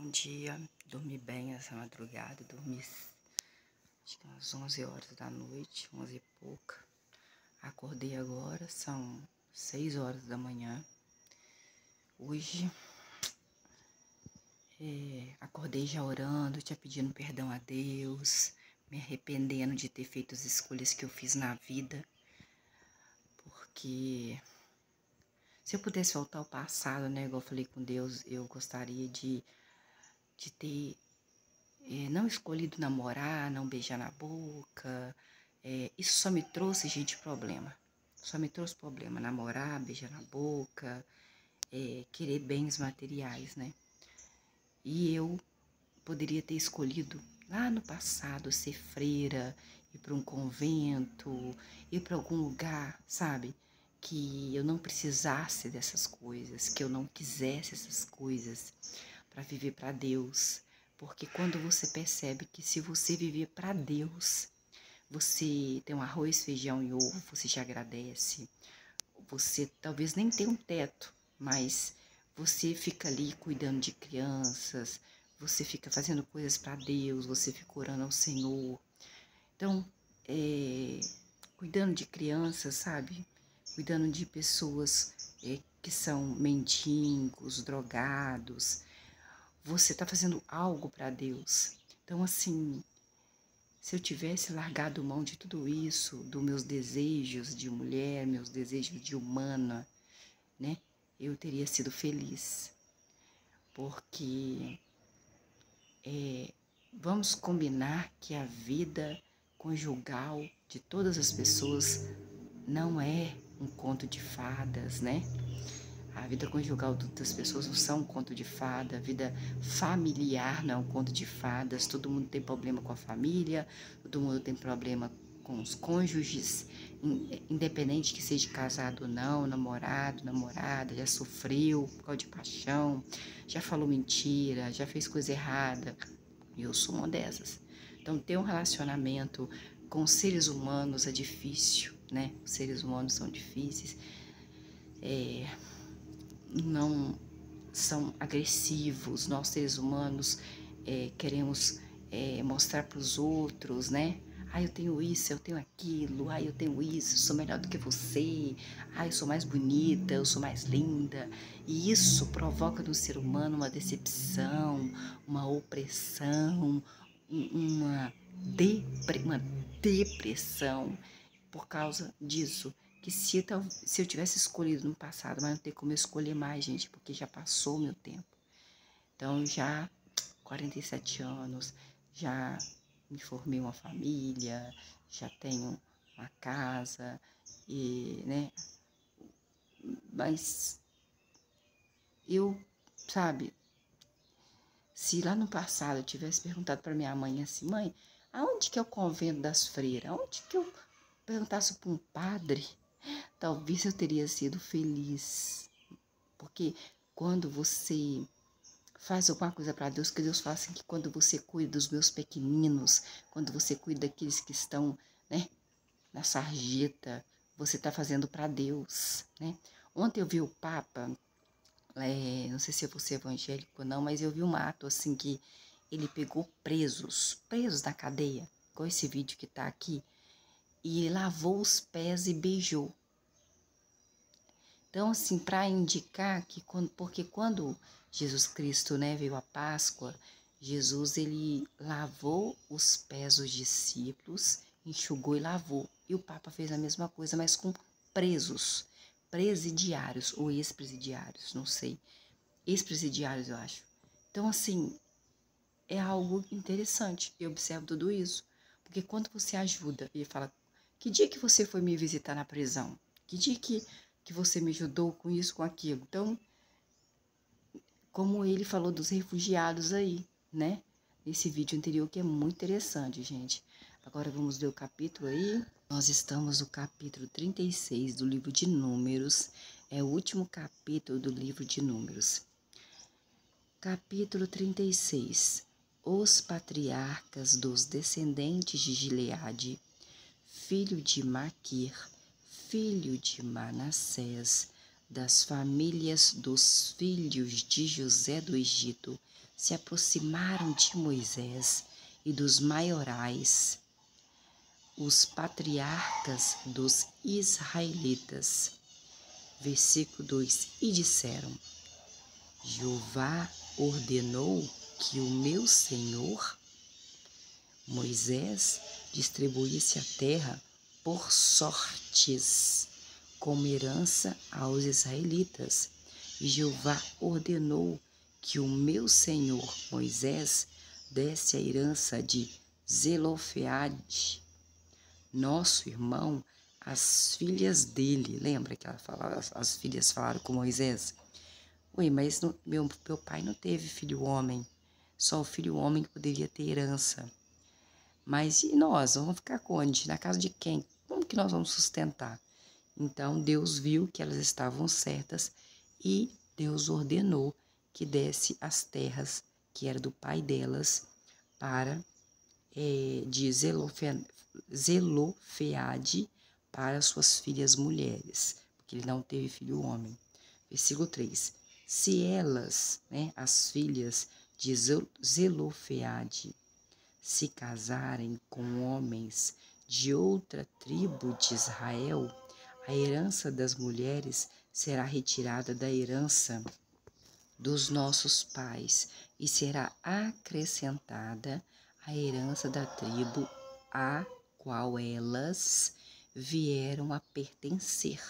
Bom dia, dormi bem essa madrugada, dormi acho que umas 11 horas da noite, 11 e pouca. Acordei agora, são 6 horas da manhã. Hoje, acordei já orando, já pedindo perdão a Deus, me arrependendo de ter feito as escolhas que eu fiz na vida, porque se eu pudesse voltar ao passado, né, igual eu falei com Deus, eu gostaria de ter não escolhido namorar, não beijar na boca. Isso só me trouxe, gente, problema. Só me trouxe problema, namorar, beijar na boca, querer bens materiais, né? E eu poderia ter escolhido lá no passado ser freira, ir para um convento, ir para algum lugar, sabe? Que eu não precisasse dessas coisas, que eu não quisesse essas coisas para viver para Deus. Porque quando você percebe que se você viver para Deus, você tem um arroz, feijão e ovo, você já agradece. Você talvez nem tenha um teto, mas você fica ali cuidando de crianças, você fica fazendo coisas para Deus, você fica orando ao Senhor. Então, cuidando de crianças, sabe? Cuidando de pessoas que são mendigos, drogados. Você está fazendo algo para Deus. Então, assim, se eu tivesse largado mão de tudo isso, dos meus desejos de mulher, meus desejos de humana, né? Eu teria sido feliz. Porque vamos combinar que a vida conjugal de todas as pessoas não é um conto de fadas, né? A vida conjugal das pessoas não são um conto de fada, a vida familiar não é um conto de fadas, todo mundo tem problema com a família, todo mundo tem problema com os cônjuges, independente que seja casado ou não, namorado, namorada, já sofreu por causa de paixão, já falou mentira, já fez coisa errada. Eu sou uma dessas. Então, ter um relacionamento com seres humanos é difícil, né? Os seres humanos são difíceis. Não são agressivos, nós seres humanos queremos mostrar para os outros, né? Ah, eu tenho isso, eu tenho aquilo, ah, eu tenho isso, eu sou melhor do que você, ah, eu sou mais bonita, eu sou mais linda. E isso provoca no ser humano uma decepção, uma opressão, uma depressão por causa disso. Que se eu tivesse escolhido no passado, mas não tem como eu escolher mais, gente, porque já passou o meu tempo. Então, já 47 anos, já me formei uma família, já tenho uma casa, e, né? Mas eu, sabe, se lá no passado eu tivesse perguntado para minha mãe assim, mãe, aonde que é o convento das freiras? Aonde que eu perguntasse para um padre? Talvez eu teria sido feliz, porque quando você faz alguma coisa para Deus, que Deus fala assim, que quando você cuida dos meus pequeninos, quando você cuida daqueles que estão, né, na sarjeta, você está fazendo para Deus, né? Ontem eu vi o Papa, não sei se você é evangélico ou não, mas eu vi um ato assim que ele pegou presos na cadeia, com esse vídeo que está aqui, e ele lavou os pés e beijou. Então, assim, para indicar que porque quando Jesus Cristo, né, veio à Páscoa, Jesus, ele lavou os pés dos discípulos, enxugou e lavou. E o Papa fez a mesma coisa, mas com presos, presidiários ou ex-presidiários, não sei. Ex-presidiários, eu acho. Então, assim, é algo interessante. Eu observo tudo isso. Porque quando você ajuda e fala, que dia que você foi me visitar na prisão? Que dia que você me ajudou com isso, com aquilo? Então, como ele falou dos refugiados aí, né? Nesse vídeo anterior, que é muito interessante, gente. Agora vamos ler o capítulo aí. Nós estamos no capítulo 36 do livro de Números. É o último capítulo do livro de Números. Capítulo 36. Os patriarcas dos descendentes de Gileade, filho de Maquir, filho de Manassés, das famílias dos filhos de José do Egito se aproximaram de Moisés e dos maiorais, os patriarcas dos israelitas. Versículo 2: E disseram: Jeová ordenou que o meu senhor Moisés distribuísse a terra por sortes, como herança aos israelitas. E Jeová ordenou que o meu senhor Moisés desse a herança de Zelofeade, nosso irmão, às filhas dele. Lembra que ela falava, as filhas falaram com Moisés? Ué, mas meu pai não teve filho homem, só o filho homem que poderia ter herança. Mas e nós? Vamos ficar onde? Na casa de quem? Como que nós vamos sustentar? Então Deus viu que elas estavam certas e Deus ordenou que desse as terras que era do pai delas para de Zelofeade para suas filhas mulheres, porque ele não teve filho homem. Versículo 3. Se elas, as filhas de Zelofeade, se casarem com homens de outra tribo de Israel, a herança das mulheres será retirada da herança dos nossos pais e será acrescentada a herança da tribo a qual elas vieram a pertencer,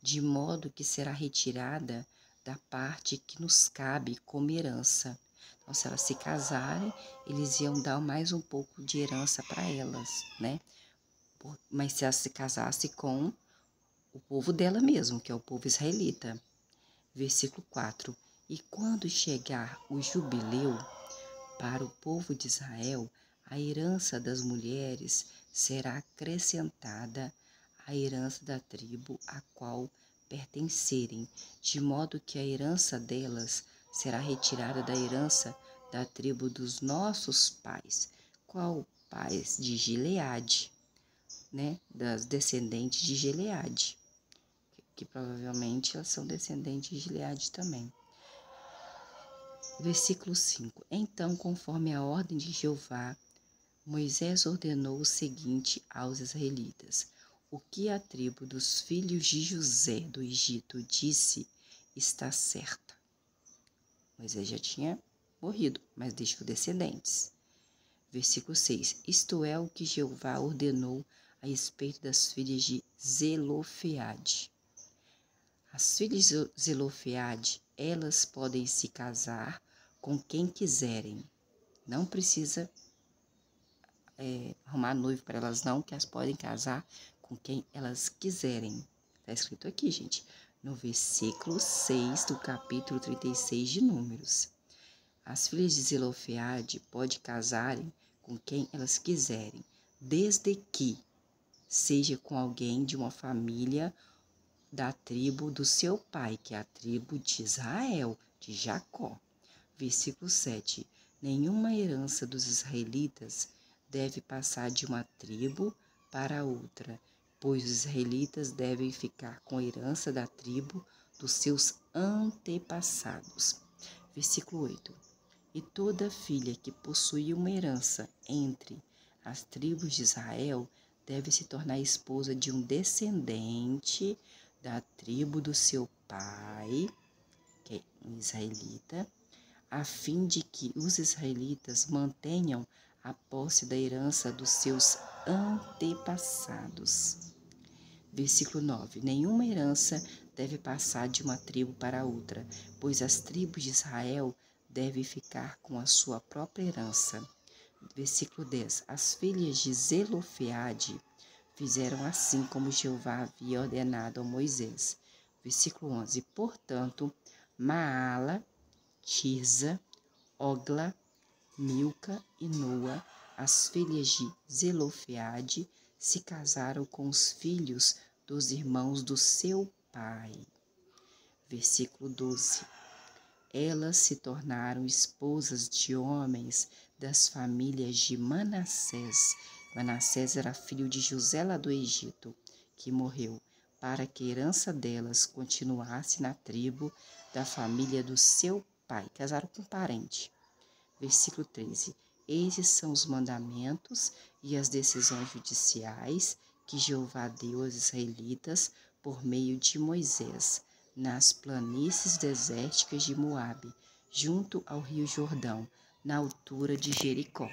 de modo que será retirada da parte que nos cabe como herança. Então, se elas se casarem, eles iam dar mais um pouco de herança para elas, né? Mas se ela se casasse com o povo dela mesmo, que é o povo israelita. Versículo 4. E quando chegar o jubileu para o povo de Israel, a herança das mulheres será acrescentada à herança da tribo a qual pertencerem, de modo que a herança delas será retirada da herança da tribo dos nossos pais. Qual pais? De Gileade, das descendentes de Gileade, que provavelmente elas são descendentes de Gileade também. Versículo 5. Então, conforme a ordem de Jeová, Moisés ordenou o seguinte aos israelitas: o que a tribo dos filhos de José do Egito disse está certa. Moisés já tinha morrido, mas deixou descendentes. Versículo 6. Isto é o que Jeová ordenou a respeito das filhas de Zelofeade. As filhas de Zelofeade, elas podem se casar com quem quiserem. Não precisa arrumar noivo para elas não, que elas podem casar com quem elas quiserem. Está escrito aqui, gente, no versículo 6 do capítulo 36 de Números. As filhas de Zelofeade podem casarem com quem elas quiserem, desde que seja com alguém de uma família da tribo do seu pai, que é a tribo de Israel, de Jacó. Versículo 7. Nenhuma herança dos israelitas deve passar de uma tribo para outra, pois os israelitas devem ficar com a herança da tribo dos seus antepassados. Versículo 8. E toda filha que possui uma herança entre as tribos de Israel deve se tornar esposa de um descendente da tribo do seu pai, que é um israelita, a fim de que os israelitas mantenham a posse da herança dos seus antepassados. Versículo 9. Nenhuma herança deve passar de uma tribo para outra, pois as tribos de Israel devem ficar com a sua própria herança. Versículo 10. As filhas de Zelofeade fizeram assim como Jeová havia ordenado a Moisés. Versículo 11. Portanto, Maala, Tirza, Ogla, Milca e Noa, as filhas de Zelofeade, se casaram com os filhos dos irmãos do seu pai. Versículo 12. Elas se tornaram esposas de homens das famílias de Manassés. Manassés era filho de José lá do Egito, que morreu. para que a herança delas continuasse na tribo da família do seu pai. Casaram com um parente. Versículo 13. Esses são os mandamentos e as decisões judiciais que Jeová deu aos israelitas por meio de Moisés, nas planícies desérticas de Moabe, junto ao rio Jordão, na altura de Jericó.